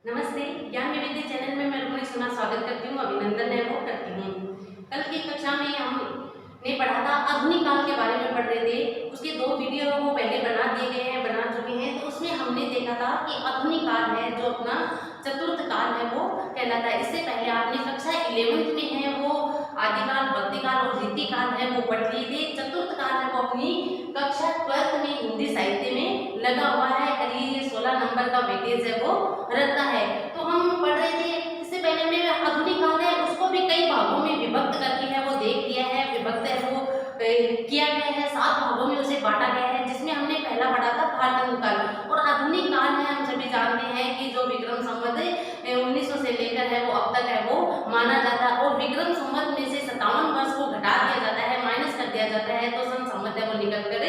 नमस्ते, ज्ञान विविधि चैनल में मैं रुक्मिणी सोना स्वागत करती हूँ, अभिनंदन है वो करती हूँ। कल की कक्षा में हमने पढ़ा था आधुनिक काल के बारे में पढ़ रहे थे। उसके 2 वीडियो वो पहले बना दिए गए हैं, बना चुके हैं। तो उसमें हमने देखा था कि आधुनिक काल है जो अपना चतुर्थ काल है वो कहलाता है। इससे पहले आपने कक्षा 11th में है वो आदिकाल, भक्तिकाल और रीतिकाल है वो पढ़ लिए थे। चतुर्थ काल है वो अपनी कक्षा 12th में हिंदी साहित्य में लगा हुआ है। करीब ये 16 नंबर का वेटेज है वो रखता है। तो हम पढ़ रहे थे, इससे पहले हमने आधुनिक काल है उसको भी कई भागों में विभक्त करके है वो देख लिया है। विभक्त है वो किया गया है, 7 भागों में उसे बांटा गया है, जिसमें हमने पहला पढ़ा था भारतंत्र काल। और आधुनिक काल है हम सभी जानते हैं कि जो विक्रम संवत 1900 से लेकर है वो अब तक है वो माना जाता है। और विक्रम संवत में से 57 वर्ष को घटा दिया जाता है, माइनस कर दिया जाता है, तो सन संवत है वो निकल कर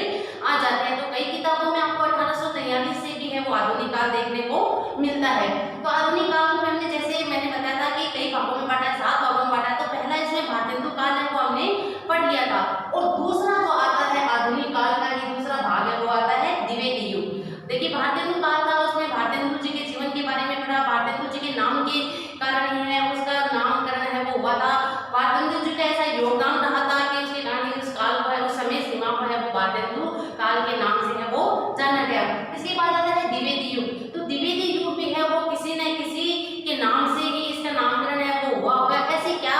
आ जाते हैं। तो कई किताबों में आपको 1843 से भी है वो आधुनिक काल देखने को मिलता है। तो आधुनिक काल को हमने जैसे मैंने बताया था कि कई भागों में बांटा है, 7 भागों में बांटा है। तो पहला इसमें भारतेंदु काल है वो हमने पढ़ लिया था। और दूसरा जो आता है आधुनिक काल का ये दूसरा भाग है वो आता है द्विवेदी युग। देखिए भारतेंदु काल था, उसमें भारतेंदु जी के जीवन के बारे में पढ़ा। भारतेंदु जी के नाम के कारण ही है उसका नामकरण है वो हुआ था। भारतेंदु जी का ऐसा योगदान रहा था कि उसके कारण उस काल को है उस समय सीमा को है वो भारतेंदु काल के नाम से है वो जाना गया। इसके बाद आता है द्विवेदी युग। तो द्विवेदी युग में है वो किसी न किसी के नाम से ही इसका नामकरण है वो हुआ होगा। ऐसी क्या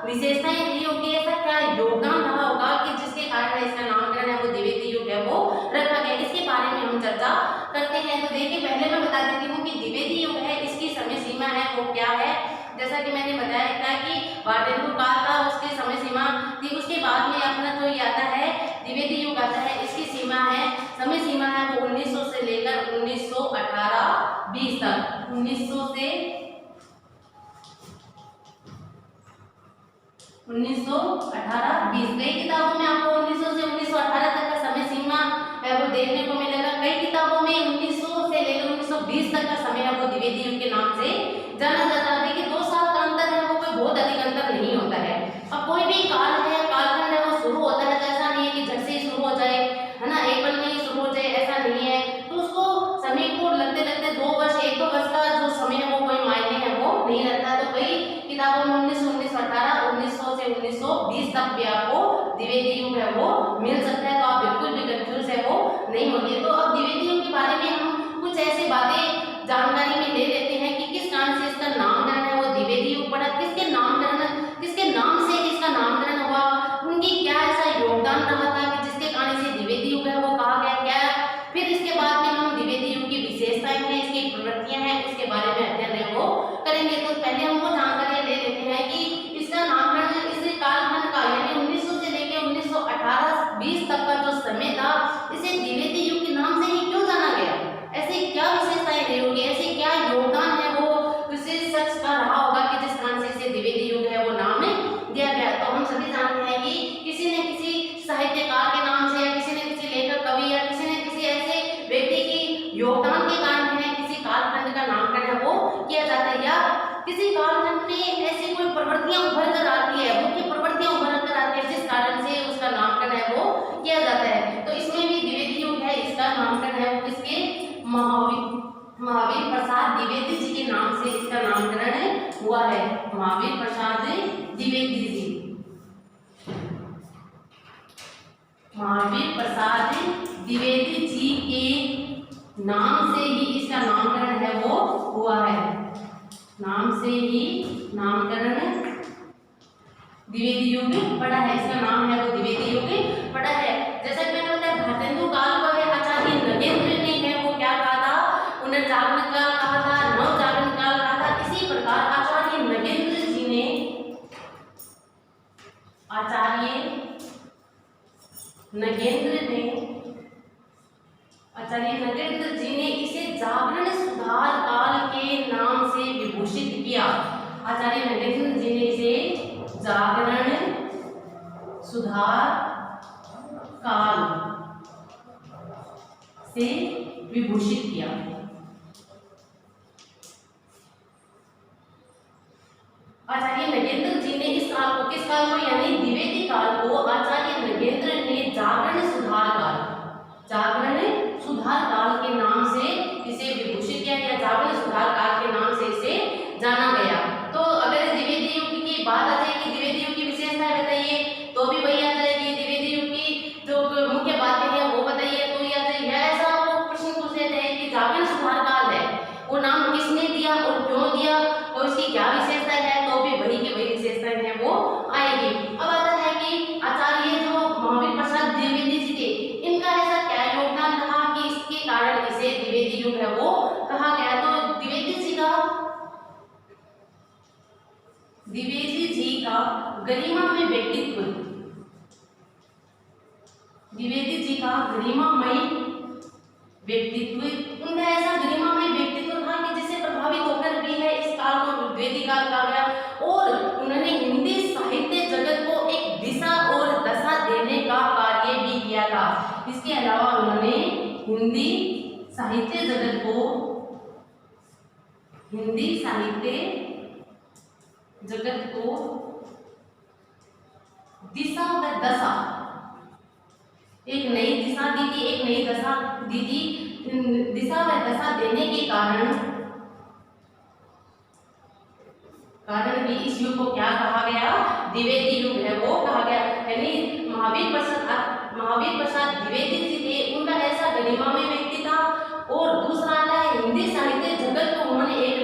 विशेषताएं रही होगी, ऐसा क्या योगदान रहा होगा कि जिसके कारण इसका नामकरण है वो द्विवेदी युग है वो रखा गया। इसके बारे में हम चर्चा करते हैं। तो देखिए पहले मैं बता देती हूँ कि द्विवेदी युग है इसकी समय सीमा है वो क्या है। जैसा कि मैंने बताया था कि भारतेंदु काल था उसकी समय सीमा थी। उसके बाद में अपना जो ये आता है द्विवेदी युग आता है, इसकी सीमा है समय सीमा है वो 1900 से लेकर 1918-20 तक। 1900 से 1918-20 कई किताबों में आपको 1900 से 1918 तक का समय सीमा है वो देखने को मिलेगा। कई किताबों में 1900 से लेकर 1920 तक का समय है वो द्विवेदी युग के नाम से जाना जाता है। देखिए 2 साल का अंतर है वो कोई बहुत अधिक अंतर नहीं होता है। अब कोई भी काल है कालखंड है वो शुरू होता है तो ऐसा नहीं है कि झट से ही शुरू हो जाए, है ना, एक पल में ही शुरू हो जाए, ऐसा नहीं है। तो उसको समय को लगते लगते 2 वर्ष 1-2 वर्ष का जो समय है वो कोई मायने है वो नहीं रहता। तो कई किताबों में 1918 1900 से 1920 तक भी आपको द्विवेदी युग है वो मिल सकता है। तो आप बिल्कुल भी कंफ्यूज है वो नहीं होंगे। तो अब द्विवेदी युग के बारे में हम कुछ ऐसी बातें जानकारी में ले लेते हैं कि किस कारण से इसका नामकरण है वो द्विवेदी युग पड़ा, किसके नाम से इसका नामकरण हुआ, उनकी क्या ऐसा योगदान रहा था कि जिसके कारण इसे द्विवेदी युग है वो कहा गया क्या। फिर इसके बाद में हम द्विवेदी युग की विशेषताएं हैं, इसकी प्रवृत्तियां हैं, उसके बारे में अध्ययन है वो करेंगे। तो पहले हम वो जानकारी ले लेते हैं कि इसका नामकरण इस कालखंड का यानी 1900 से लेकर 1918-20 तक का जो समय था इसे द्विवेदी युग के नाम से ही क्यों जाना गया। ऐसी क्या विशेषताएं रही होगी, ऐसे क्या योगदान है वो विशेष शख्स का रहा होगा कि जिस कारण से इसे द्विवेदी युग है वो नाम दिया गया। तो हम सभी जानते हैं कि किसी न किसी साहित्यकार के नाम से या किसी न किसी लेखक कवि या किसी न किसी ऐसे व्यक्ति की योगदान के कारण है किसी कालखंड का नामकरण है वो किया जाता है। या किसी कालखंड में ऐसी कोई प्रवृत्तियां उभर कर आती है, मुख्य प्रवृत्तियां उभर कर आती है जिस कारण से उसका नामकरण है वो किया जाता है। तो इसमें भी द्विवेदी युग है, इसका नामकरण है वो किसके महावीर प्रसाद द्विवेदी जी के नाम से इसका नामकरण हुआ है। महावीर प्रसाद द्विवेदी जी, महावीर प्रसाद द्विवेदी जी के नाम से ही इसका नामकरण है वो हुआ है। नाम से ही नामकरण द्विवेदी युग पड़ा है, इसका नाम है वो द्विवेदी युग पड़ा है। जैसा कि मैंने बताया भारतेंदु काल को है आचार्य नगेंद्र ने है वो क्या कहा था, पुनर्जागरण काल कहा था, नवजागरण काल कहा था। इसी प्रकार आचार्य नगेंद्र जी ने इसे जागरण सुधार काल के नाम से विभूषित किया। आचार्य नगेंद्र जी ने इसे जागरण सुधार काल से विभूषित किया। आचार्य नगेंद्र जी ने इस काल को, किस काल को यानी द्विवेदी काल को आचार्य नगेंद्र ने जागरण सुधार काल के नाम से इसे विभूषित किया या जागरण सुधार काल के नाम से का गरिमामय व्यक्तित्व, उनका ऐसा गरिमामय व्यक्तित्व था कि जिससे प्रभावित होकर भी है इस काल को द्विवेदी काल कहा गया। और उन्होंने हिंदी साहित्य जगत को एक दिशा और दशा देने का कार्य भी किया था। इसके अलावा उन्होंने हिंदी साहित्य जगत को दिशा व दशा, एक नई दिशा दी थी, एक नई दशा दी थी। दिशा व दशा देने के कारण भी इस युग को क्या कहा गया? द्विवेदी युग है वो कहा गया। यानी महावीर प्रसाद द्विवेदी जी थे, उनका ऐसा गरिमामय व्यक्ति था। और दूसरा आता है हिंदी साहित्य जगत को उन्होंने एक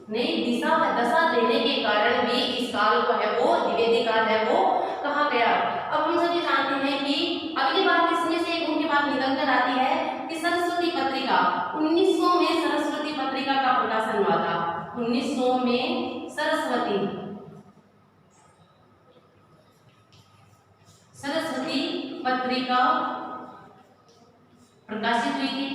नई दिशा व दशा देने के कारण भी इस काल को है वो द्विवेदी काल है वो कहा गया। अब हम सभी जानते हैं कि अगली बात इसमें से उनकी बात निकल कर आती है कि सरस्वती पत्रिका 1900 में सरस्वती पत्रिका का प्रकाशन हुआ था। 1900 में सरस्वती पत्रिका प्रकाशित हुई थी।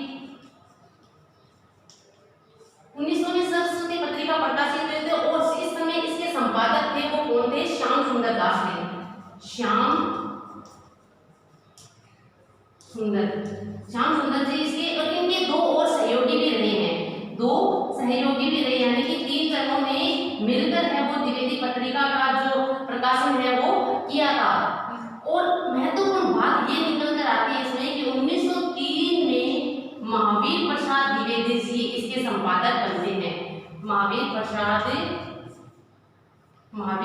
1900 में सरस्वती पत्रिका प्रकाशित हुए थे और इस समय इसके संपादक थे वो कौन थे? श्याम सुंदर दास थे। श्याम सुंदर जी इसके, और इनके दो और सहयोगी भी रहे हैं, यानी कि 3 जनों ने मिलकर है वो द्विवेदी पत्रिका का जो प्रकाशन है वो किया था। और महत्वपूर्ण बात ये निकल कर आती है इसमें कि 1903 में महावीर प्रसाद द्विवेदी जी इसके संपादक बनते हैं। महावीर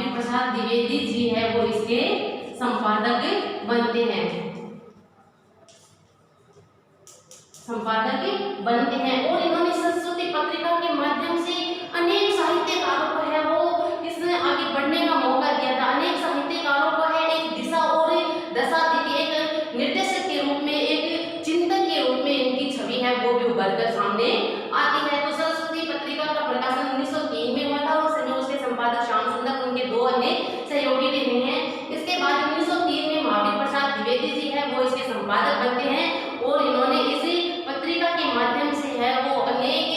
प्रसाद द्विवेदी जी है वो इसके संपादक बनते हैं। और इन्होंने सरस्वती पत्रिका के माध्यम से अनेक साहित्यकारों को है वो इसने आगे बढ़ने का मौका दिया था। अनेक साहित्यकारों को है एक दिशा और दशा दी थी। एक निर्देशक के रूप में, एक चिंतक के रूप में इनकी छवि है वो भी उभर कर सामने आती है। तो सरस्वती पत्रिका का प्रकाशन 1903 में हुआ था और उसके संपादक श्याम सुंदर, उनके 2 अन्य सहयोगी भी रहे हैं। इसके बाद 1903 में महावीर प्रसाद द्विवेदी जी है वो इसके संपादक बनते हैं और इन्होंने इसी पत्रिका के माध्यम से है वो अनेक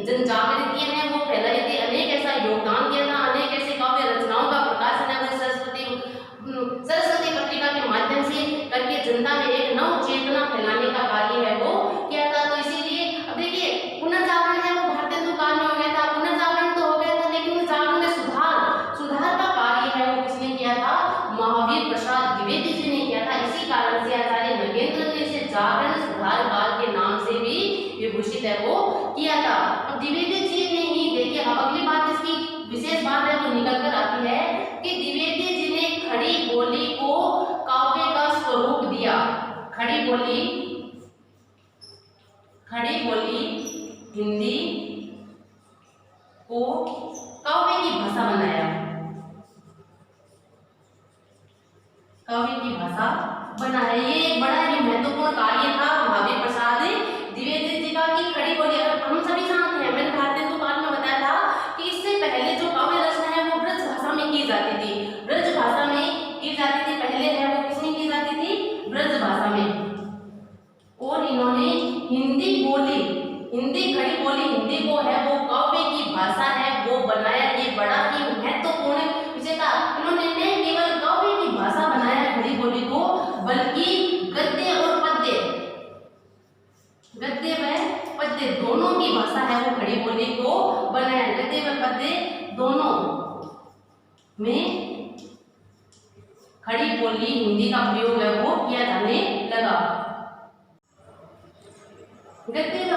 जनजागृतियां हैं वो फैलाई थी, अनेक ऐसा योगदान दिया था, अनेक ऐसे काव्य रचनाओं का प्रकाशन है वो सरस्वती पत्रिका के माध्यम से करके जनता में एक नव चेतना फैलाने का कार्य है वो किया था। तो इसीलिए अब देखिए पुनर्जागरण है वो भारतेंदु काल में हो गया था। पुनर्जागरण तो हो गया था, लेकिन जागरण में सुधार का कार्य है वो किसने किया था? महावीर प्रसाद द्विवेदी जी ने किया था। इसी कारण से आचार्य नगेंद्र ने इसे जागरण सुधार काल के नाम से भी विभूषित है वो किया था। अब द्विवेदी जी ने ही देखिए, अब अगली बात इसकी विशेष बात है वो निकल कर आती है कि द्विवेदी जी ने खड़ी बोली को काव्य का स्वरूप दिया। खड़ी बोली हिंदी को काव्य की भाषा बनाया। ये एक बड़ा ही महत्वपूर्ण कार्य था महावीर प्रसाद द्विवेदी जी का कि खड़ी बोली। हम सभी जानते हैं, मैंने भारतेंदु काल में बताया था कि इससे पहले जो काव्य रचना है वो ब्रज भाषा में की जाती थी। पहले है वो किसमें की जाती थी? ब्रज भाषा में। और इन्होंने खड़ी बोली हिंदी को है वो काव्य की भाषा है वो बनाया। ये बड़ा ही महत्वपूर्ण विषय था। इन्होंने न केवल काव्य की भाषा बनाया खड़ी बोली को, बल्कि गद्य व पद्य दोनों की भाषा है वो खड़ी बोली को बनाया। गद्य व पद्य दोनों में खड़ी बोली हिंदी का प्रयोग है वो किया जाने लगा। गद्य व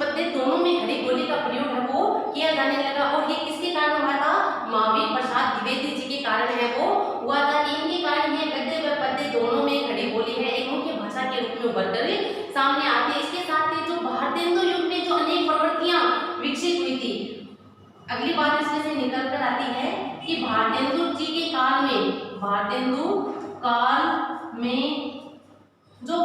पद्य दोनों में खड़ी बोली का प्रयोग है वो किया जाने लगा। और ये किसके कारण हुआ था? महावीर प्रसाद द्विवेदी जी के कारण है वो हुआ था। इनके कारण ये गद्य व पद्य दोनों में खड़ी बोली है एक मुख्य भाषा के रूप में उभरकर सामने आती है। इसके साथ ही जो भारतेंदु युग में जो अनेक प्रवृत्तियां विकसित हुई थी, अगली बात इसमें से निकल कर आती है कि भारतेंदु जी के काल में जो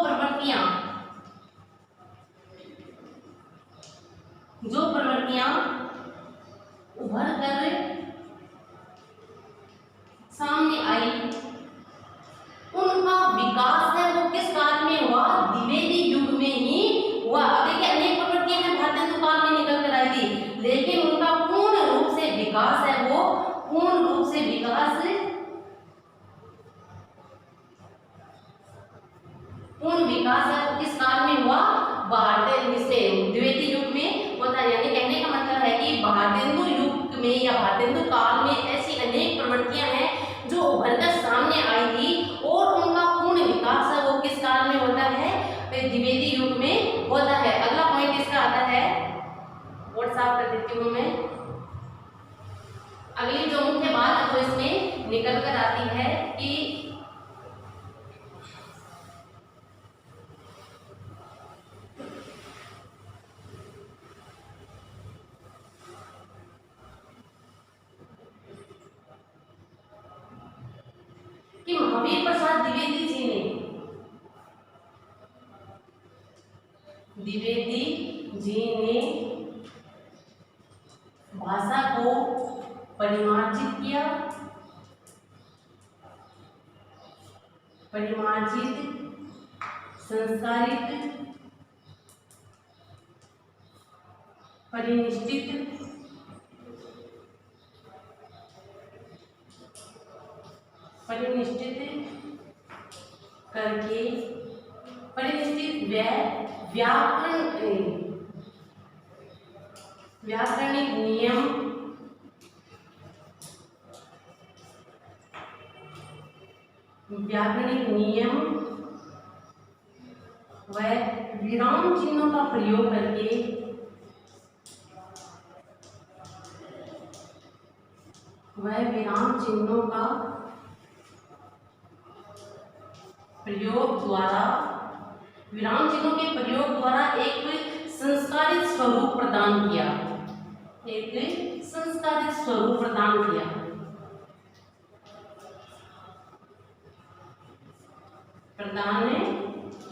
प्रवृत्तियां उभर कर सामने आई, उन से विकास पूर्ण विकास है वो किस काल में हुआ? भारतीय द्विवेदी युग में होता है। यानी कहने का मतलब है कि भारतेंदु युग में या भारतेंदु काल में ऐसी अनेक प्रवृत्तियां हैं जो उभरकर सामने आई थी और उनका पूर्ण विकास है वो किस काल में होता है? द्विवेदी युग में होता है। अगला पॉइंट इसका आता है, बोर्ड साफ कर देती हूँ मैं। अगली जो मुख्य बात है वो इसमें निकल कर आती है कि महावीर प्रसाद द्विवेदी जी ने भाषा को परिमार्जित किया, संस्कारित, परिनिष्ठित, करके परिनिष्ठित व्याकरणिक नियम व विराम चिन्हों का प्रयोग करके विराम चिन्हों के प्रयोग द्वारा एक संस्कारित स्वरूप प्रदान किया,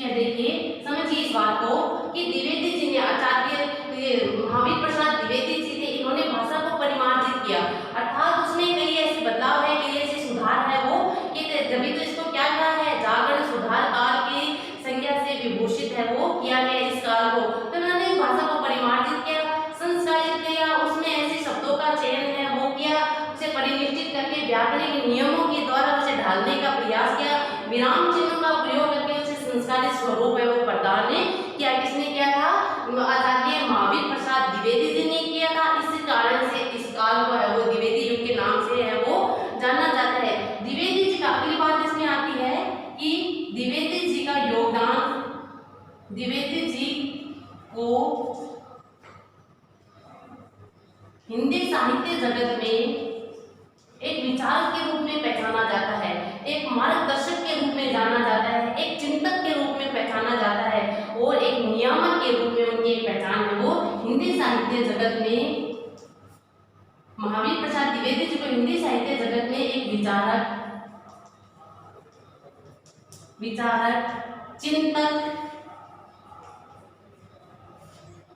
देखिए समझिए इस बात को कि द्विवेदी जी ने, आचार्य महावीर प्रसाद द्विवेदी जी ने, इन्होंने भाषा को परिमार्जित किया, अर्थात उसमें कई ऐसे बदलाव है, कई ऐसे सुधार है वो कि जब तो इसको क्या कहा है? जागरण सुधार काल की संज्ञा से विभूषित है वो किया गया इस काल को। तो उन्होंने भाषा को परिमार्जित किया, संस्कारित किया, उसमें ऐसे शब्दों का चयन है वो किया, उसे परिनिष्ठित करके व्याकरणिक नियमों के द्वारा उसे ढालने का प्रयास किया, विराम चिन्हों का प्रयोग करके उसे संस्कारित स्वरूप है वो प्रदान किया। किसने किया था? आचार्य महावीर प्रसाद द्विवेदी जी ने किया था। इस कारण से इस काल को है वो द्विवेदी युग के नाम से है वो जाना जाता है। द्विवेदी जी का अगली बात इसमें आती है कि द्विवेदी जी का योगदान, द्विवेदी जी को हिंदी साहित्य जगत में एक विचारक के रूप में पहचाना जाता है, एक मार्गदर्शक के रूप में जाना जाता है, एक चिंतक के रूप में पहचाना जाता है और एक नियामक के रूप में उनकी एक पहचान है वो हिंदी साहित्य जगत में। महावीर प्रसाद द्विवेदी जी को हिंदी साहित्य जगत में एक विचारक, चिंतक,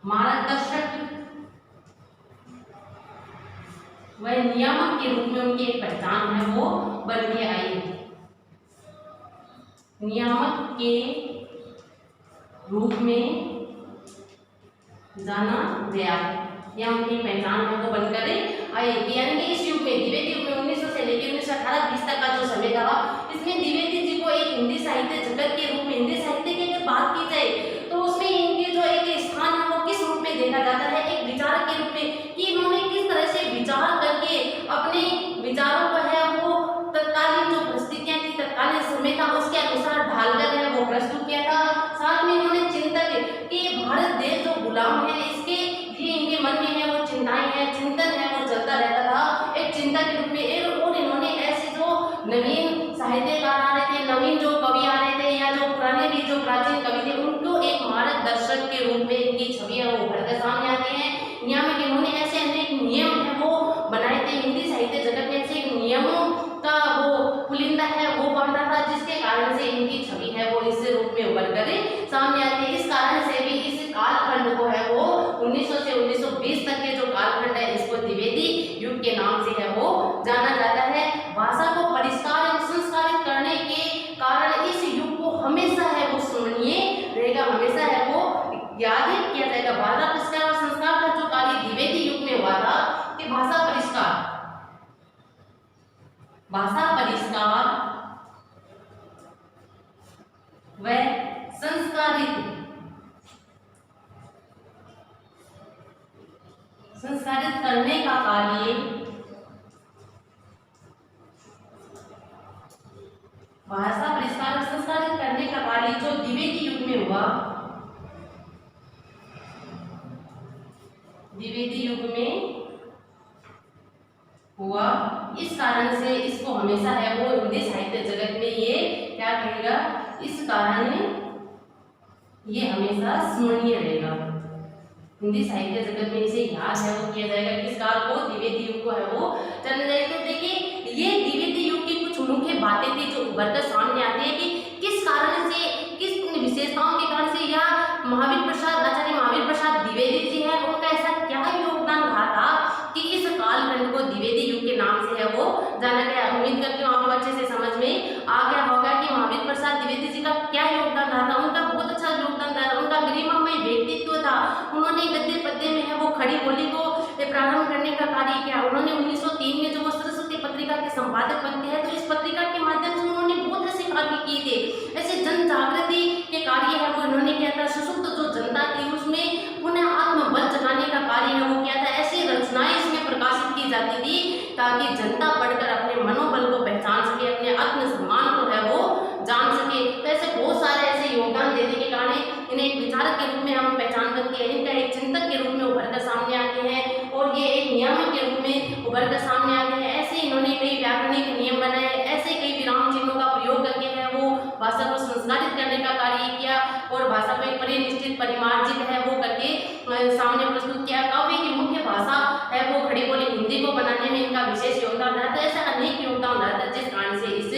मार्गदर्शक वह नियामक के रूप में उनकी एक पहचान है वो बन के आई है। नियामक के रूप में जाना गया या उनकी पहचान है वो बनकर आई। यानी कि इस युग में, द्विवेदी युग में 1900 से लेकर 1918-20 तक का जो समय था, इसमें द्विवेदी जी को एक हिंदी साहित्य जगत के रूप में, हिंदी साहित्य की अगर बात की जाए तो उसमें इनके जो एक स्थान है वो किस रूप में देखा जाता है? एक विचारक के रूप में, कि इन्होंने किस तरह से विचार करके अपने विचारों को है वो तत्कालीन जो परिस्थितियां थी, तत्कालीन समय था, उसके अनुसार ढालकर है वो प्रस्तुत किया था। साथ में इन्होंने चिंतक कि भारत देश जो गुलाम है इसके भी इनके मन में है वो चिंताएं हैं, चिंतन है वो चलता रहता था एक चिंतक के रूप में। और इन्होंने ऐसे जो नवीन साहित्यकार आ रहे थे, नवीन जो कवि आ रहे थे या जो पुराने भी जो प्राचीन कवि थे, उनको एक मार्गदर्शक के रूप में इनकी छवि है वो उभरकर सामने आती है। नियामक, इन्होंने ऐसे अनेक नियम है वो बनाए थे हिंदी साहित्य जगत में, ऐसे नियमों का वो पुलिंदा है वो बनता था, जिसके कारण से इनकी छवि है वो इस रूप में उभर कर सामने आती है। इस कारण से भी इस कालखंड को है वो 1900 से 1920 तक के जो कालखंड है इसको द्विवेदी युग के नाम से है वो जाना जाता है। भाषा को परिष्कार एवं संस्कारित करने के कारण इस युग को हमेशा है वो स्मरणीय रहेगा, हमेशा है वो याद किया जाएगा। भाषा परिष्कार और संस्कार का जो कार्य द्विवेदी युग में हुआ था कि भाषा परिष्कार, व संस्कारित करने का कार्य भाषा परिष्कार और संस्कारित करने का कार्य जो द्विवेदी युग में हुआ, द्विवेदी युग में हुआ, इस कारण से इसको हमेशा है वो हिंदी साहित्य जगत में ये क्या कहेगा, इस कारण ये हमेशा स्मरणीय रहेगा। हिंदी साहित्य जगत में इसे याद है वो किया जाएगा, किस काल को, द्विवेदी युग को है वो जाना जाएगा। तो देखिए ये द्विवेदी युग की कुछ मुख्य बातें थी जो उभर कर सामने आती है कि किस कारण से, किस विशेषताओं के कारण से या महावीर प्रसाद, आचार्य महावीर प्रसाद द्विवेदी जी है, उनका ऐसा क्या योगदान रहा था कि इस कालखंड को द्विवेदी युग के नाम से है वो जाना गया। उम्मीद करती हूँ आपको अच्छे से समझ में आ गया होगा कि महावीर प्रसाद द्विवेदी जी का क्या योगदान रहा था। उनका बहुत अच्छा योगदान रहा, उनका गरिमामय व्यक्तित्व था। उन्होंने गद्य पद्य में है वो खड़ी बोली को प्रारंभ करने का कार्य किया। उन्होंने 1903 में जो वो सरस्वती पत्रिका के संपादक बनते हैं, तो इस पत्रिका के माध्यम से उन्होंने बहुत ऐसे कार्य किए थे, ऐसे जन जागृति के कार्य है वो इन्होंने किया था। सशक्त जो जनता थी उसमें पुनः आत्मबल जगाने का कार्य है वो किया था। ऐसी रचनाएं इसमें प्रकाशित की जाती थी ताकि जनता पढ़कर अपने मनोबल को पहचान सके, अपने आत्मसम्मान को है वो जान सके। तो ऐसे बहुत सारे ऐसे योगदान देने के कारण इन्हें एक विचारक के रूप में हम पहचान करते हैं, इनका एक चिंतक के रूप में उभर कर सामने आते हैं और ये एक नियामक के रूप में उभर कर सामने आते हैं। ऐसे इन्होंने कई व्याकरणिक नियम बनाए, ऐसे कई विराम चिन्हों का प्रयोग करके है वो भाषा को संस्कारित करने का कार्य किया और भाषा को एक परिनिष्ठित परिमार्जित है वो करके सामने प्रस्तुत किया। काव्य की मुख्य भाषा है वो खड़ी बोली हिंदी को बनाने में इनका विशेष योगदान रहा था। ऐसा अनेक योगदान रहा था जिस कारण से इस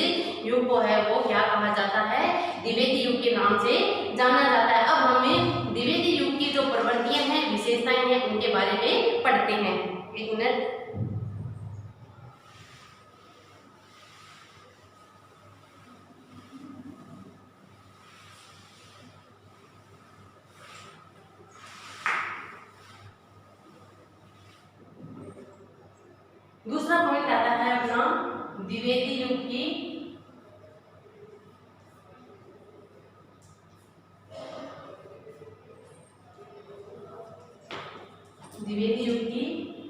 युग को है वो क्या कहा जाता है, द्विवेदी युग के नाम से जाना जाता है। अब हमें द्विवेदी युग की जो प्रवृत्तियां हैं, विशेषताएं हैं, उनके बारे में पढ़ते हैं। एक मिनट। दूसरा पॉइंट आता है अपना द्विवेदी युग की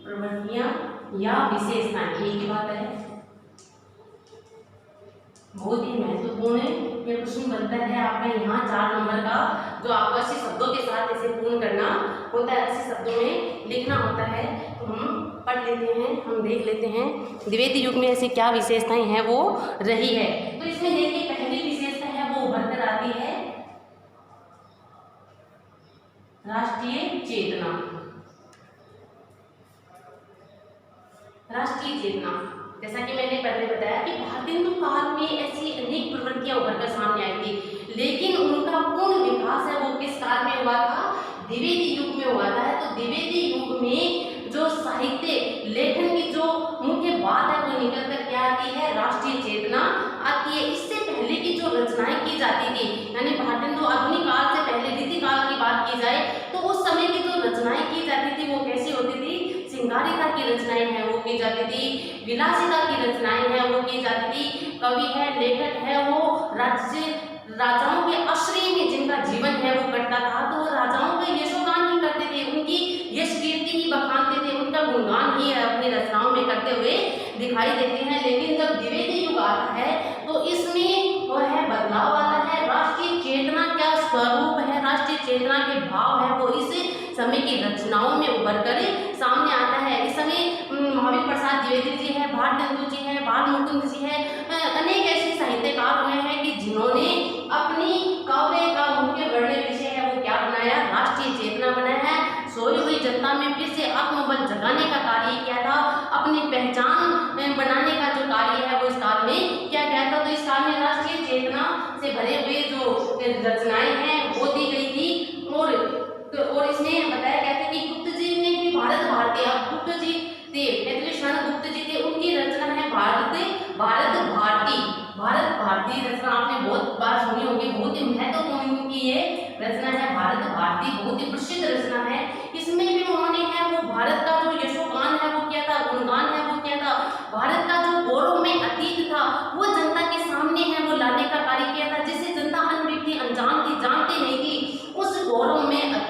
प्रवृत्तियां या विशेषताएं। एक ही बात है, बहुत ही महत्वपूर्ण है। यह प्रश्न बनता है आपका यहाँ 4 नंबर का, जो आपको 80 शब्दों के साथ इसे पूर्ण करना होता है, 80 शब्दों में लिखना होता है। तो हम पढ़ लेते हैं, हम देख लेते हैं द्विवेदी युग में ऐसी क्या विशेषताएं हैं वो रही है। तो इसमें देखिए पहली विशेषता है वो उभर कर आती है राष्ट्रीय चेतना। राष्ट्रीय चेतना, जैसा कि मैंने पहले बताया कि भारतेंदु काल में ऐसी अनेक प्रवृत्तियां उभर कर सामने आई थी, लेकिन उनका पूर्ण विकास है वो किस काल में हुआ था, द्विवेदी युग में हुआ था। तो द्विवेदी युग में जो साहित्य लेखन की जो मुख्य बात है वो निकल कर क्या आती है, राष्ट्रीय चेतना आती है। इससे पहले की जो रचनाएं की जाती थी, यानी भारतेंदु आधुनिक काल से पहले रीतिकाल की बात की जाए तो उस समय की जो रचनाएं की जाती थी वो कैसी होती थी, श्रृंगारिता की रचनाएं हैं वो की जाती थी, विलासिता की रचनाएं हैं वो की जाती थी। कवि है, लेखक है, वो राजाओं के आश्रय में जिनका जीवन है वो कटता था, तो वो राजाओं का यशोगान ही करते थे, उनकी यश कीर्ति ही बखानते थे, उनका गुणगान ही अपनी रचनाओं में करते हुए दिखाई देते हैं। लेकिन जब द्विवेदी युग आता है तो इसमें वो है बदलाव आता है। राष्ट्रीय चेतना क्या स्वरूप है, राष्ट्रीय चेतना के भाव है वो इस समय की रचनाओं में उभर कर सामने आता है। इस समय महावीर प्रसाद द्विवेदी जी है, भारतेंदु जी है, बाल मुकुंद जी है, अनेक ऐसे साहित्यकार हुए हैं कि जिन्होंने अपनी काव्य का मुख्य वर्ण्य विषय है वो क्या बनाया, राष्ट्रीय चेतना बनाया है। सोई हुई जनता में फिर से आत्मबल जगाने का कार्य किया था, अपनी पहचान बनाने का जो कार्य है वो इस काल में क्या किया था। तो इस काल में राष्ट्रीय चेतना से भरे हुए जो रचनाएं हैं वो दी गई थी। और इसमें बताया गया था कि गुप्त जी ने भी भारत भारती, अब गुप्त जी थे, गुप्त जी थे, उनकी रचना है भारत भारती रचना आपने बहुत बार सुनी होगी, बहुत ही महत्वपूर्ण उनकी ये रचना है भारत भारती, बहुत ही प्रसिद्ध रचना है। इसमें भी उन्होंने है वो भारत का जो यशोगान है वो किया था, गुणगान है वो किया था, भारत का जो गौरव में अतीत था वो जनता के सामने है वो लाने का कार्य किया था, जिससे जनता अनभिज्ञ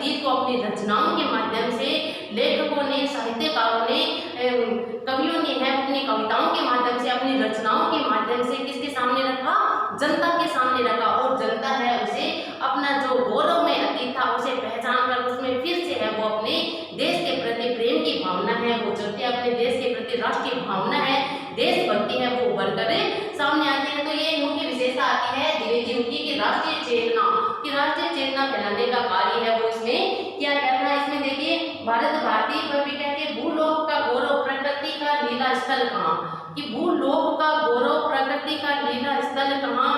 अतीत को अपनी रचनाओं के माध्यम से लेखकों ने, साहित्यकारों ने, कवियों ने है अपनी कविताओं के माध्यम से, अपनी रचनाओं के माध्यम से किसके सामने रखा? जनता के सामने रखा। और जनता है उसे अपना जो गौरवमय अतीत था उसे पहचान कर उसमें फिर से है वो अपने देश के प्रति प्रेम की भावना है वो जगती, अपने देश के प्रति राष्ट्रीय भावना है, देशभक्ति है वो उभर कर सामने आती है। तो ये मुख्य विशेषता आती है द्विवेदी युग की राष्ट्रीय चेतना फैलाने का कार्य है वो इसमें क्या करना है। इसमें देखिए भारत भारती पर भी कहते हैं भूलोक का गौरव प्रकृति का लीला स्थल कहाँ, कि भूलोक का गौरव प्रकृति का लीला स्थल कहाँ,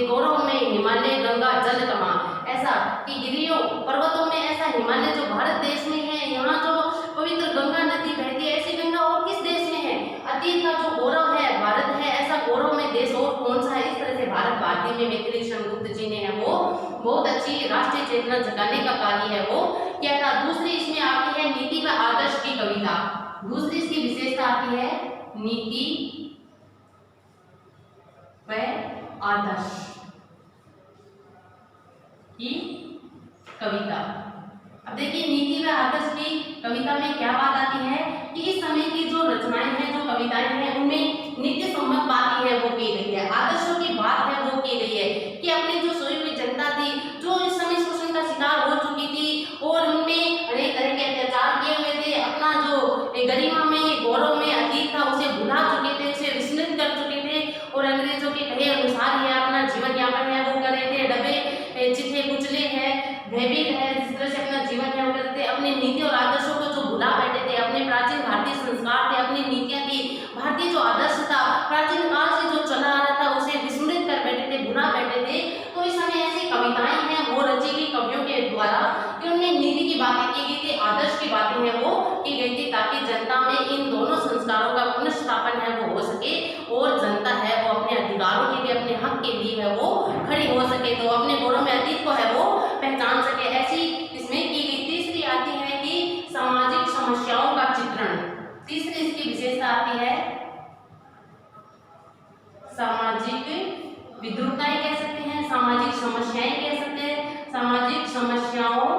गौरव में हिमालय गंगा जल कहाँ। ऐसा कि गिरियों पर्वतों में ऐसा हिमालय जो भारत देश में है, यहाँ जो पवित्र गंगा नदी बहती है, ऐसी गंगा और किस देश में है? अतीत का जो गौरव है भारत है, ऐसा गौरव में देश और कौन सा है? इस तरह से भारत भारती में मैथिली गुप्त जी ने है वो बहुत अच्छी राष्ट्रीय चेतना जगाने का कार्य है वो क्या था। दूसरी इसमें आती है नीति व आदर्श की कविता। दूसरी इसकी विशेषता आती है नीति व आदर्श की कविता। अब देखिए नीति व आदर्श की कविता में क्या बात आती है कि इस समय की जो रचनाएं हैं, जो कविताएं हैं, उनमें नीति संबंध बात है वो की गई है, आदर्शों की बात है वो की गई है कि अपनी जो सोई हुई जनता थी जो इस समय शोषण का शिकार हो चुकी थी और उनमें अनेक तरह के अत्याचार किए हुए थे, अपना जो गरिमा में गौरव में अतीत था उसे भुला चुके थे, उसे विस्मृत कर चुके थे और अंग्रेजों के कहे अनुसार ही अपना जीवन यापन है वो कर रहे थे, डबे चिथे कुचले है, भयभीत है, जिस तरह से अपना जीवन है वो करते थे। अपने नीति और आदर्शों को जो भुला बैठे थे, अपने प्राचीन भारतीय संस्कार थे, अपनी नीतियां थी, भारतीय जो आदर्श था प्राचीन काल से जो चला आ रहा था उसे विस्मृत कर बैठे थे, भुला बैठे थे। तो इस समय ऐसी कविताएं हैं वो रची गई कवियों के द्वारा कि उनमें नीति की बातें की गई थी, आदर्श की बातें हैं वो की गई थी, ताकि जनता में इन दोनों संस्कारों का पुनर्स्थापन है वो हो सके और जनता है वो अपने अधिकारों के लिए, अपने हक के लिए है वो खड़ी हो सके, तो अपने गौरव में अतीत को है वो पहचान सके। ऐसी इसमें की गई। तीसरी आती है कि सामाजिक समस्याओं का चित्रण। तीसरी इसकी विशेषता आती है सामाजिक विद्रुपताएं कह सकते हैं, सामाजिक समस्याएं कह सकते हैं, सामाजिक समस्याओं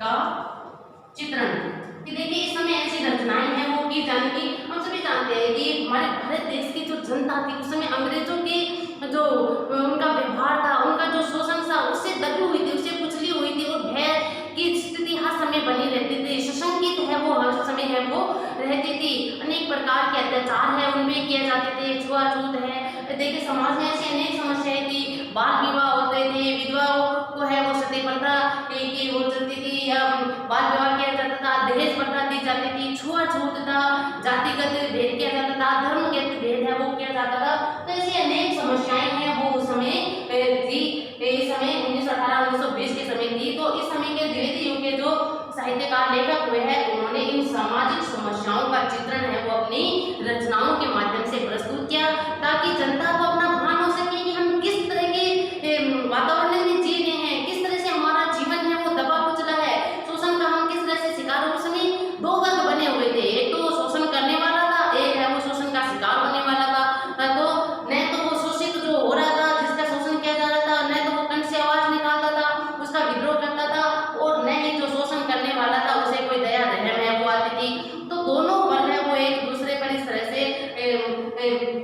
का चित्रण। कि देखिए इस समय ऐसी रचनाएं हैं वो की जाने की, हम सभी जानते हैं कि हमारे भारत देश की जो जनता थी उस समय अंग्रेजों के जो उनका व्यवहार था, उनका जो शोषण था उससे दबी हुई थी, उससे कुचली हुई थी और भय की स्थिति हर समय बनी रहती थी, सशंकित है वो हर समय है वो रहती थी, अनेक प्रकार के अत्याचार है उनमें किए जाते थे, छुआछूत है। देखिए समाज में ऐसी अनेक समस्याएं थी, बाल विवाह होते थे, विधवाओं को है वो सती प्रथा की वो चलती थी, बाल विवाह किया जाता था, दहेज प्रथा दी जाती थी, छुआछूत था, जातिगत भेद किया जाता था, धर्मगत भेद है वो किया जाता था। तो ऐसी अनेक समस्याएं हैं वो उस समय थी, इस समय 1918-1920 के समय थी। तो इस समय के द्विवेदी युग के जो साहित्यकार लेखक हुए हैं उन्होंने इन सामाजिक समस्याओं का चित्रण है वो अपनी रचनाओं के माध्यम से प्रस्तुत किया, ताकि जनता को अपना भान हो सके कि हम किस तरह के वातावरण में जी रहे हैं, किस तरह से हमारा जीवन है वो दबा कुचला है, शोषण का हम किस तरह से शिकार। उस समय दो वर्ग बने हुए थे, एक तो शोषण करने वाला था, एक है वो शोषण का शिकार होने वाला था। तो न तो वो शोषित जो हो रहा था जिसका शोषण किया जा रहा था, न तो वो कंठ से आवाज निकालता था, उसका विद्रोह करता था, और न ही जो शोषण करने वाला था उसे कोई दया रहम है वो आती थी। तो दोनों वर्ग है वो एक दूसरे पर इस तरह से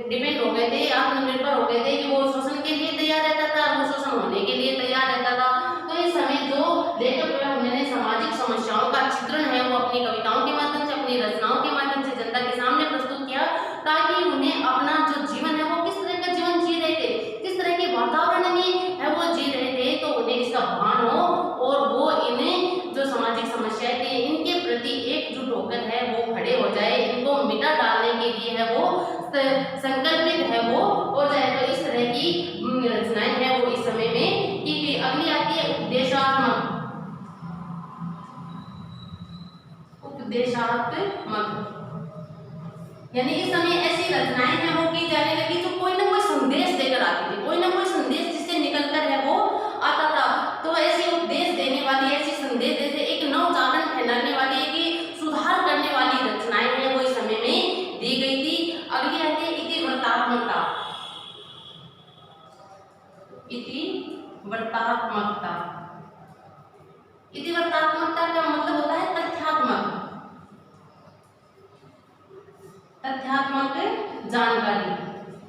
डिपेंड हो गए थे, आत्मनिर्भर हो गए थे कि वो शोषण के लिए तैयार रहता था, वो शोषण होने के लिए तैयार रहता था। तो इस समय जो लेखक है उन्होंने सामाजिक समस्याओं का चित्रण है वो अपनी कविताओं के माध्यम से, अपनी रचनाओं के माध्यम से जनता के सामने प्रस्तुत किया, ताकि उन्हें अपना जो जीवन है वो किस तरह का जीवन जी रहे थे, किस तरह के वातावरण में है वो जी रहे थे, तो उन्हें इसका भान हो और वो इन्हें जो सामाजिक समस्याएं थी इनके प्रति एकजुट होकर है वो खड़े हो जाए, इनको मिटा डालने के लिए है वो संकल्पित है वो हो जाए। तो इस तरह की रचनाएं है वो इस समय में की गई। अगली आती है उपदेशात्मक। यानी इस समय ऐसी रचनाएं हैं वो की जाने लगी जो कोई ना कोई संदेश देकर आती थी, कोई ना कोई संदेश जिससे निकलकर है वो आता था। तो ऐसी उपदेश देने वाली, ऐसी संदेश जैसे एक नव जागरण फैलाने वाली, एक सुधार करने वाली रचनाएं हैं वो इस समय में दी गई थी। अगली आती है इतिवृत्तात्मकता। इतिवृत्तात्मकता इतिवृत्तात्मकता का मतलब होता है तथ्यात्मक जानकारी।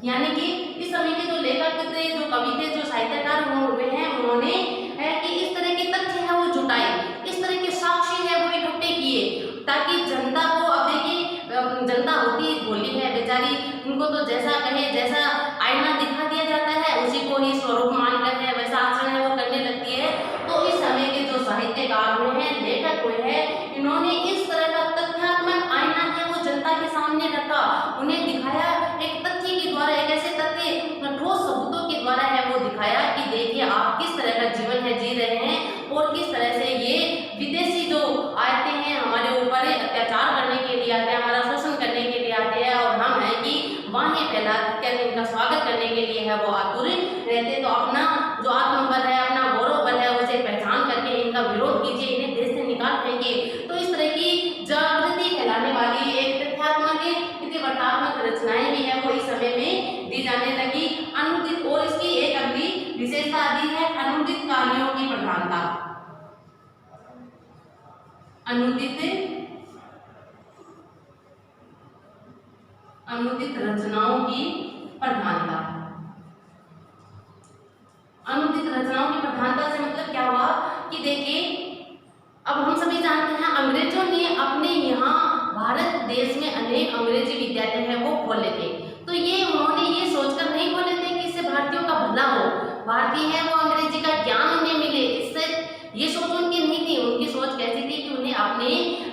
यानी कि इस समय के जो लेखक थे, जो कवि थे, जो साहित्यकार हुए हैं, उन्होंने है कि इस तरह के तथ्य है वो जुटाए, इस तरह के साक्ष्य है वो इकट्ठे किए, ताकि जनता को, अब देखिए जनता होती भोली है बेचारी, उनको तो जैसा कहे, जैसा आईना दिखा दिया जाता है उसी को ही स्वरूप मानकर है वैसा आचरण है वो करने लगती है। तो इस समय के जो साहित्यकार हुए हैं, लेखक हुए हैं, इन्होंने इस तरह का तथ्यात्मक आईना है वो जनता के सामने रखा, उन्हें दिखाया एक तथ्य के द्वारा, एक ऐसे तथ्य ठोस सबूतों के द्वारा है वो दिखाया कि देखिए आप किस तरह का जीवन है जी रहे हैं और किस तरह से ये विदेशी जो आते हैं हमारे ऊपर अत्याचार करने के लिए आते हैं, हमारा शोषण करने के लिए आते हैं, और हम है कि वाहें फैला कर इनका स्वागत करने के लिए है वो आतुर रहते। तो अपना जो आत्मबल है, अपना गौरव बल है, उसे पहचान करके इनका विरोध कीजिए, इन्हें देश से निकाल फेंकिए। तो इस तरह की जागृति फैलाने वाली एक तथ्यात्मक इतिवृत्तात्मक रचनाएं भी है वो इस समय में दी जाने लगी। अनुदित, और इसकी एक अगली विशेषता आदि है अनुदित कार्यों की प्रधानता। अनुदित रचनाओं की प्रधानता। अनुदित रचनाओं की प्रधानता से मतलब क्या हुआ कि देखिए अब हम सभी जानते हैं अंग्रेजों ने अपने यहाँ भारत देश में अनेक अंग्रेजी विद्यालय हैं वो खोले थे। तो ये उन्होंने ये सोचकर नहीं खोले थे कि इससे भारतीयों का भला हो, भारतीय है वो अंग्रेजी का ज्ञान उन्हें मिले, इससे ये सोच उनकी नहीं थी। उनकी सोच कैसी थी कि उन्हें अपने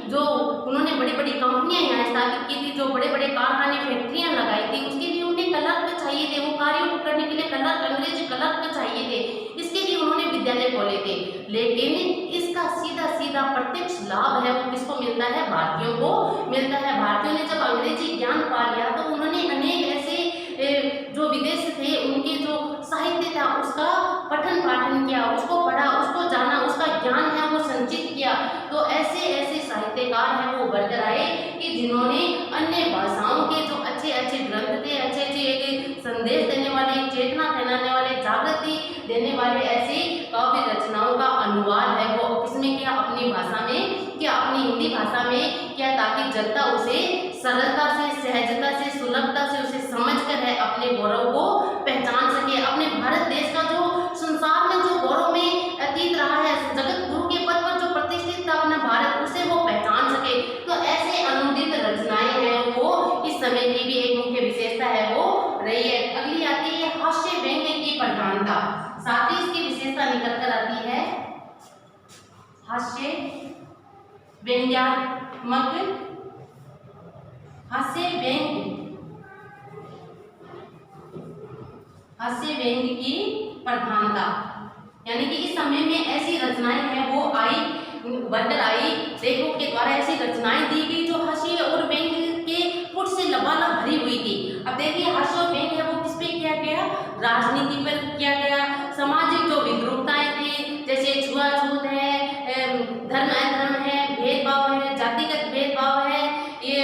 जो उन्होंने बड़ी बड़ी कंपनियां यहाँ स्थापित की थी, जो बड़े बड़े कारखाने फैक्ट्रियां लगाई थी, उसके लिए उन्हें क्लर्क चाहिए थे, वो कार्यों को करने के लिए क्लर्क, अंग्रेजी क्लर्क चाहिए थे, इसके लिए उन्होंने विद्यालय खोले थे। लेकिन इसका सीधा सीधा प्रत्यक्ष लाभ है वो किसको मिलता है, भारतीयों को मिलता है। भारतीयों ने जब अंग्रेजी ज्ञान पा लिया तो उन्होंने अनेक ऐसे जो विदेश थे उनके जो साहित्य था उसका पठन पाठन किया, उसको पढ़ा, उसको जाना, उसका ज्ञान है वो संचित किया। तो ऐसे ऐसे साहित्यकार हैं वो उभर आए कि जिन्होंने अन्य भाषाओं के जो अच्छे अच्छे ग्रंथ थे, अच्छे अच्छे एक संदेश देने वाले, चेतना फैलाने वाले, जागृति देने वाले ऐसे काव्य रचनाओं का अनुवाद है वो किसमें किया, अपनी भाषा में किया, अपनी हिंदी भाषा में किया, ताकि जनता उसे सरलता से, सहजता से, सुलभता से उसे समझकर है अपने गौरव को पहचान सके, अपने भारत देश का जो संसार में जो गौरव में अतीत रहा है, जगत गुरु के पद पर जो प्रतिष्ठित था अपना भारत, उसे वो पहचान सके। तो ऐसे अनुदित रचनाएं हैं वो इस समय की भी एक मुख्य विशेषता है वो रही है। अगली आती है हास्य व्यंग्य की प्रधानता, साथ ही इसकी विशेषता निकल कर आती है हास्य व्यंग्यात्मक, हास्य व्यंग्य की प्रधानता। यानी कि इस समय में ऐसी रचनाएं हैं वो आई, बढ़कर आई, लेखकों के द्वारा ऐसी रचनाएं दी गई जो हास्य और व्यंग्य के पुट से लबालब भरी हुई थी। अब देखिए हास्य और व्यंग्य है वो किस पे किया गया, राजनीति पर किया गया, सामाजिक जो विद्रूपताएं थी जैसे छुआछूत है, धर्म अधर्म है, भेदभाव है, जातिगत भेदभाव है, ये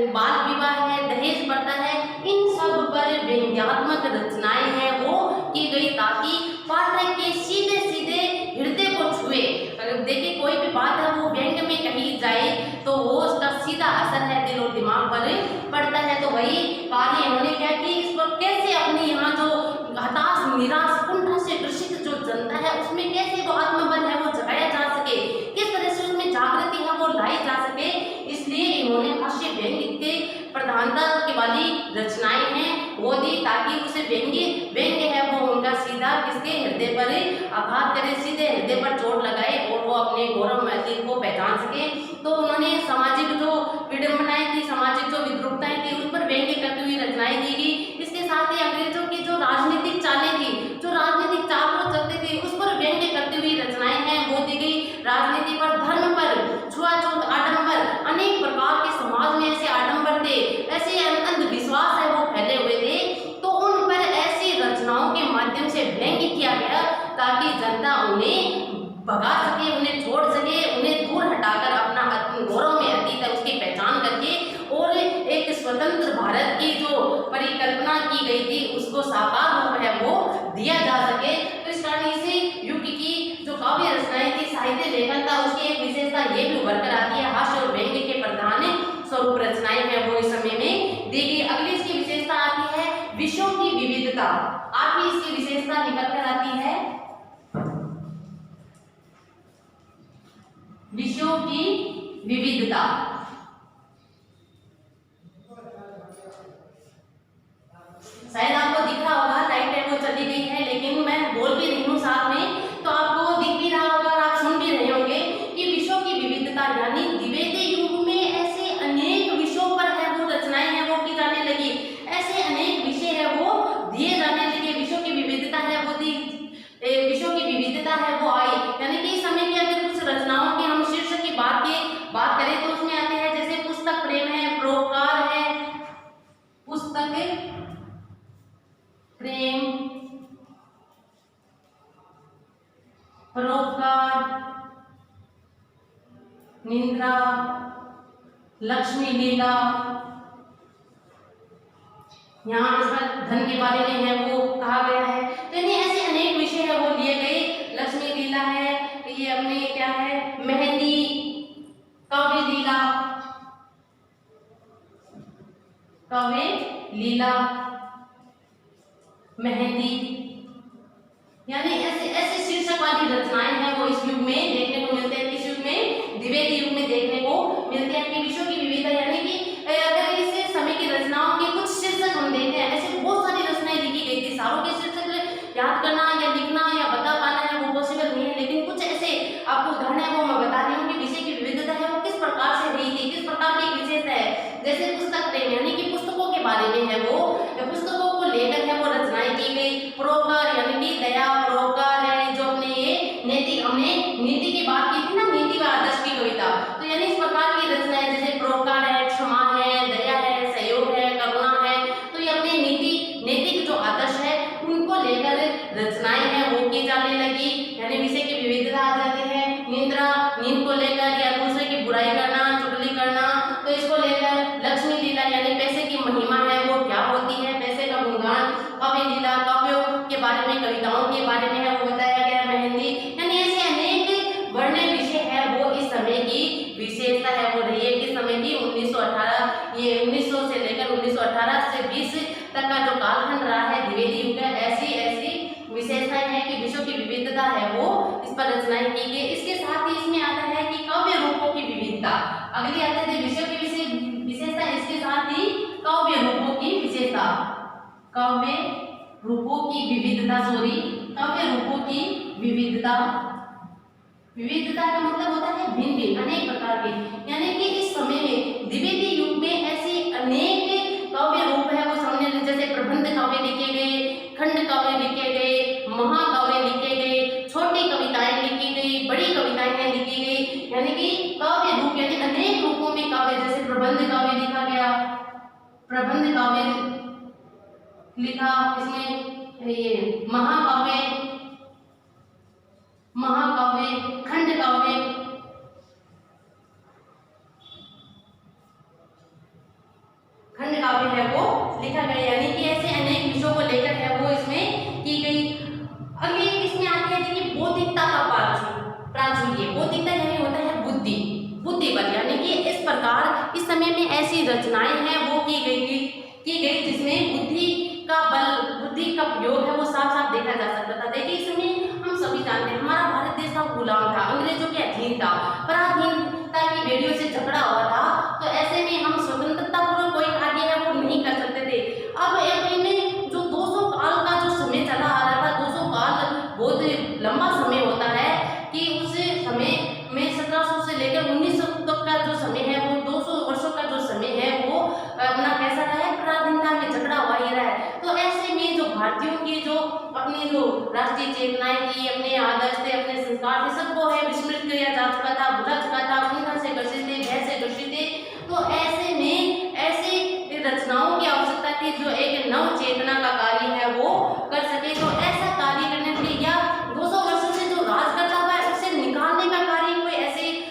बाल विवाह है, दहेज प्रथा है, इन सब पर व्यंग्यात्मक रचनाएं हैं वो की गई ताकि पाठक के सीधे सीधे हृदय को छुए। अगर देखिए कोई भी बात है वो व्यंग्य में कही जाए तो वो उसका सीधा असर है दिल और दिमाग पर पड़ता है। तो वही कार्य इन्होंने क्या कि इस पर कैसे अपनी यहाँ जो हताश, निराश, कुंठा से ग्रसित जो जनता है उसमें कैसे वो आत्मबल है वो जगाया जा सके, किस तरह से उसमें जागृति है वो लाई जा सके, इसलिए इन्होंने हास्य व्यंग्य के प्रधानता के वाली रचनाएं हैं वो दी ताकि उसे व्यंग्य है वो उनका सीधा किसके हृदय पर आघात करे, सीधे हृदय पर चोट लगाए और वो अपने गौरव अतीत को पहचान सके। तो उन्होंने सामाजिक जो विडंबनाएं थी, सामाजिक जो विद्रूपताएं थी उस पर व्यंग्य करती हुई रचनाएं दी गई। इसके साथ ही अंग्रेजों की जो राजनीतिक चालें थी, जो राजनीतिक चाल वो चलती थी उस पर व्यंग्य करती हुई रचनाएं हैं वो दी गई। राजनीति पर, धर्म पर, छुआछूत, आडंबर, अनेक प्रकार के समाज में ऐसे आडंबर थे, ऐसे अंधविश्वास है वो फैले हुए थे, तो उन पर ऐसी रचनाओं के माध्यम से व्यंग्य किया गया ताकि जनता उन्हें भगा सके, उन्हें छोड़ सके, उन्हें दूर हटाकर अपना गौरव में अतीत है उसकी पहचान करके और एक स्वतंत्र भारत की जो परिकल्पना की गई थी उसको साकार रूप है वो दिया जा सके। तो इस कारण इसी युग की जो काव्य रचनाएं थी, साहित्य लेखन साथ ही इसकी विशेषता निकल कर आती है विषयों की विविधता। शायद आपको दिख रहा होगा, लाइट है वो चली गई है, लेकिन मैं बोल भी रही हूँ साथ में, तो आपको दिख भी रहा होगा और आप सुन भी रहे होंगे कि विषयों की विविधता यानी द्विवेदी युग में ऐसे अनेक विषयों पर है वो रचनाएं हैं वो की जाने लगी, ऐसे अनेक विषय है वो दिए जाने लगे, विषयों की विविधता है वो दी, विषयों की विविधता है वो आई। यानी कि इस समय की अगर कुछ रचनाओं के हम शीर्षक की बात करें तो उसमें आते हैं जैसे पुस्तक प्रेम है, परोपकार है, पुस्तक प्रेम, परोपकार, निंद्रा, लक्ष्मी लीला, यहाँ इस पर धन के बारे में है वो कहा गया है। तो यानी ऐसे अनेक विषय है वो लिए गए। लक्ष्मी लीला है, ये अपने क्या है, मेहंदी, काव्य लीला, काव्य लीला, मेहंदी, यानी ऐसे ऐसे शीर्षक वाली रचनाएं हैं वो इस युग में देखने को मिलते हैं। इस युग में द्विवेदी युग में देखने को मिलते हैं कि विषयों की विविधता, यानी कि अगर इस समय की रचनाओं के कुछ शीर्षक हम देखते हैं, ऐसे बहुत सारी रचनाएं लिखी गई थी, सारों के शीर्षक याद करना या लिखना या बता पाना है वो पॉसिबल नहीं है, लेकिन कुछ ऐसे आपको उदाहरण है वो मैं बता रही हूँ कि विषय की विविधता है वो किस प्रकार से रही थी, किस प्रकार की विशेषता है। जैसे पुस्तक प्रेम यानी कि पुस्तकों के बारे में है वो, पुस्तकों को लेकर है वो रचनाएं की गई। परोपकार यानी कि दया, परोपकार है जो अपने ये नैतिक, हमने नीति की बात की थी ना, नीति व आदर्श की कविता, तो यानी इस प्रकार की रचनाएं जैसे परोपकार है, क्षमा है, दया है, सहयोग है, करुणा है, तो ये अपने नैतिक जो आदर्श है उनको लेकर रचनाएं हैं वो की जाने लगी, यानी विषय की विविधता आ जाती है। निंद्रा, नींद को लेकर या दूसरे की बुराई करना, चुगली करना, तो इसको लेकर। लक्ष्मी लीला यानी पैसे की महिमा है वो क्या होती है, पैसे का गुणगान। काव्य लीला, काव्यों के बारे में, कविताओं के बारे में है वो बताया गया। मेहंदी, यानी ऐसे अनेक वर्णन विषय है वो इस समय की विशेषता है वो रही है। किस समय की, 1918, ये 1900 से लेकर 1918 से 20 तक का जो कालखंड रहा है द्विवेदी युग का, ऐसी विशेषताएं हैं कि विषयों की विविधता है वो इस पर रचनाएं की गई। इसके साथ ही इसमें आता है कि काव्य रूपों की विविधता, अगली आते थे विषयों की विशेषता, इसके साथ ही काव्य रूपों की विशेषता, काव्य रूपों की विविधता, काव्य रूपों की विविधता। विविधता का मतलब होता है भिन्न भिन्न, अनेक प्रकार के, यानी कि इस समय में द्विवेदी युग में ऐसे अनेक काव्य रूप है वो सामने, जैसे प्रबंध काव्य लिखे गए, खंड काव्य लिखे गए, महाकाव्य लिखे गए, छोटी कविताएं लिखी गई, बड़ी कविताएं लिखी गई, यानी कि काव्य रूप यानी अनेक रूपों में काव्य, जैसे प्रबंध काव्य लिखा गया, प्रबंध काव्य लिखा, इसमें ये महाकाव्य, खंड काव्य, है वो लिखा गया, यानी कि ऐसे अनेक विषयों को लेकर है वो इसमें की गई। अगली इसमें आती है देखिए बौद्धिकता का प्राचुर्य। बौद्धिकता यानी होता है बुद्धि बल, यानी कि इस प्रकार इस समय में ऐसी रचनाएं हैं वो की गई जिसमें बुद्धि का प्रयोग है वो साफ साफ देखा जा सकता था। देखिए इस समय हम सभी जानते हैं हमारा भारत देश का गुलाम था, अंग्रेजों के अधीन था, पराधीनता की बेड़ियों से झगड़ा हुआ था, तो ऐसे में हम स्वतंत्रता पूर्वक कोई कार्य है वो नहीं कर सकते थे। अब इनमें जो 200 काल का जो समय चला आ रहा था, 200 काल बहुत लंबा समय होता है कि उस समय में 1700 से लेकर 1900 तक का जो समय है वो 200 वर्षों का जो समय है वो अपना कैसा रहा है, पराधीनता में झगड़ा हुआ ही रहा है। तो ऐसे में जो भारतीयों की जो अपनी जो राष्ट्रीय चेतनाएं थी, अपने आदर्श थे, अपने संस्कार थे, सबको है विस्मृत किया जा चुका था, भुला चुका था, उनका से ग्रसित थे, भय से ग्रसित थे। तो ऐसे में ऐसे रचनाओं की आवश्यकता थी जो एक नव चेतना का कार्य है वो कर सके। तो ऐसा कार्य करने के लिए या 200 वर्षों से जो राज करता हुआ है उसे निकालने का कार्य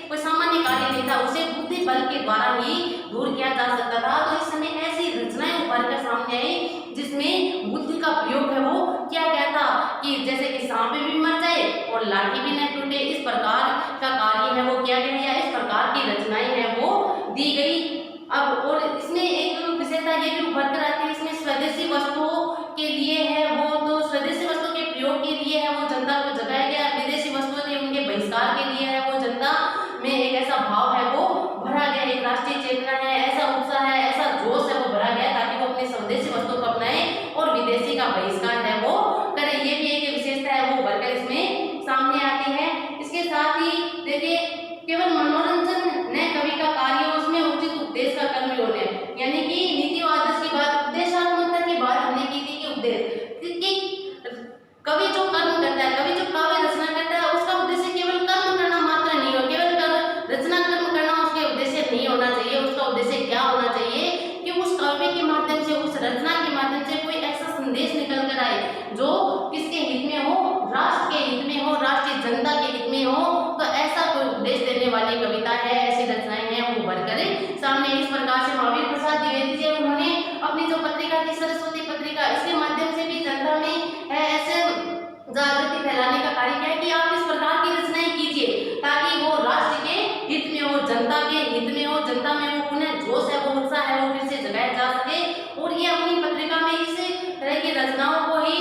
कोई सामान्य कार्य नहीं था, उसे बुद्धि बल के द्वारा ही दूर किया जा सकता था। तो इस समय ऐसी रचनाएं उभर कर सामने आई जिसमें बुद्धि का प्रयोग है वो किया गया था कि जैसे कि सांप भी मर जाए और लाठी भी न टूटे, इस प्रकार का कार्य है वो किया गया, या इस प्रकार की रचनाएं है वो दी गई। अब और इसमें एक विशेषता ये भी उभर कर आती है, इसमें स्वदेशी वस्तुओं के लिए है वो, तो सरस्वती पत्रिका, इसके माध्यम से भी जनता में ऐसे जागृति फैलाने का कार्य किया है कि आप इस प्रकार की रचनाएं कीजिए ताकि वो राष्ट्र के हित में हो, जनता के हित में हो, जनता में वो पुनः जोश है, वो उत्साह है, वो फिर से जगाया जा सके। और ये अपनी पत्रिका में इस तरह की रचनाओं को ही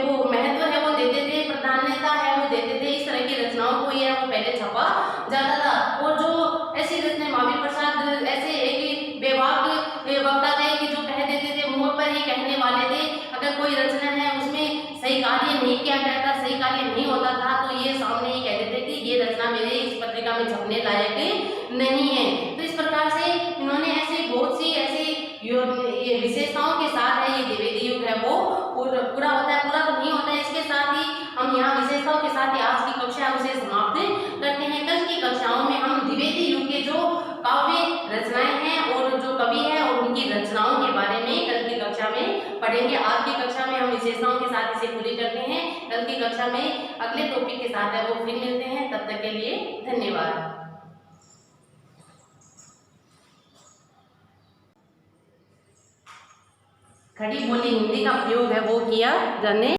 वो महत्व है वो देते थे, प्राधान्यता है वो देते थे। इस तरह की रचनाओं को ये वो पहले छपा जाता था। और जो ऐसी रचनाएं महावीर प्रसाद ऐसे एक बेबाक वक्ता थे कि जो कह देते थे, मुंह पर ही कहने वाले थे। अगर कोई रचना है उसमें सही कार्य नहीं किया गया था, सही कार्य नहीं होता था, तो ये सामने ही कह देते कि ये रचना मेरे इस पत्रिका में छपने लायक नहीं है। तो इस प्रकार से इन्होंने ऐसी बहुत सी ऐसी ये विशेषताओं के साथ है ये द्विवेदी युग है वो पूरा होता है। पूरा तो नहीं होता है, इसके साथ ही हम यहाँ विशेषताओं के साथ ही आज की कक्षा उसे समाप्त करते हैं। कल की कक्षाओं में हम द्विवेदी युग के जो काव्य रचनाएं हैं और जो कवि है और उनकी रचनाओं के बारे में कल की कक्षा में पढ़ेंगे। आज की कक्षा में हम विशेषताओं के साथ इसे पूरी करते हैं। कल की कक्षा में अगले टॉपिक के साथ है वो फिर मिलते हैं। तब तक के लिए धन्यवाद। खड़ी बोली हिंदी का प्रयोग है वो किया जाने